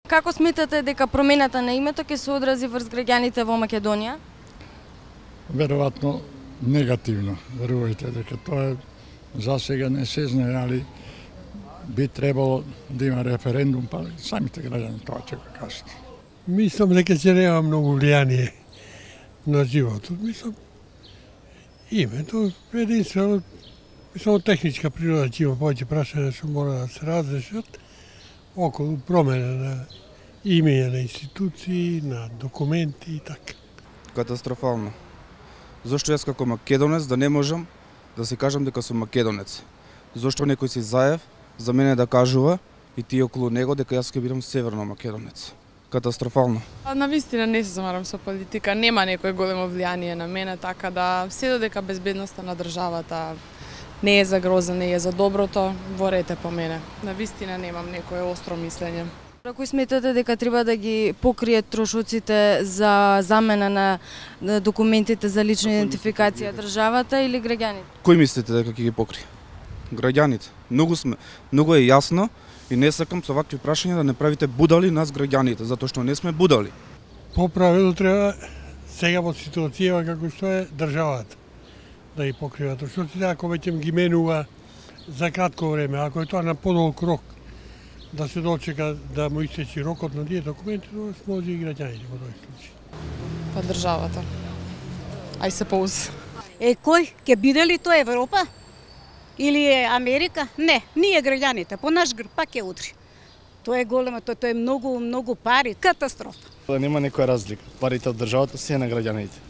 Како сметате дека промената на името ќе се одрази врз граѓаните во Македонија? Веројатно негативно. Верувајте дека тоа засега не се знае, али би требало да има референдум, па самите граѓани тоа ќе го кажат. Мислам дека ќе нема многу влијание на животот. Мислам, името единствено, мислам, техничка природа ќе има повеќе прашања што мора да се разрешат околу промена на имења на институции, на документи и така. Катастрофално. Зошто јас како македонец да не можам да се кажам дека сум македонец? Зошто некој си заев за мене да кажува и тие околу него дека јас ќе бидам северно македонец? Катастрофално. Навистина не се замарам со политика, нема некој големо влијание на мене, така да се додека безбедноста на државата не е за гроза, не е за доброто, ворете по мене. Навистина немам некое остро мислење. Кој сметате дека треба да ги покријат трошоците за замена на документите за лична идентификација, државата или граѓаните? Кој мислите дека ќе ги покри? Граѓаните. Многу е јасно и не сакам со вакви прашања да не правите будали нас граѓаните, затоа што не сме будали. По правило треба сега во ситуација како што е државата да ги покрива трошоците, ако веќе ги менува за кратко време, ако е тоа на подолг рок, да се дочека да му истече рокот на тие документи, тоа може и граѓаните во тој случај. Па државата. Ај се поузи. Кој ќе биде ли тоа Европа? Или е Америка? Не, ние граѓаните, по наш грб пак ќе удри. Тоа е големо, тоа е многу пари, катастрофа. Да нема некоја разлика. Парите од државата се на граѓаните.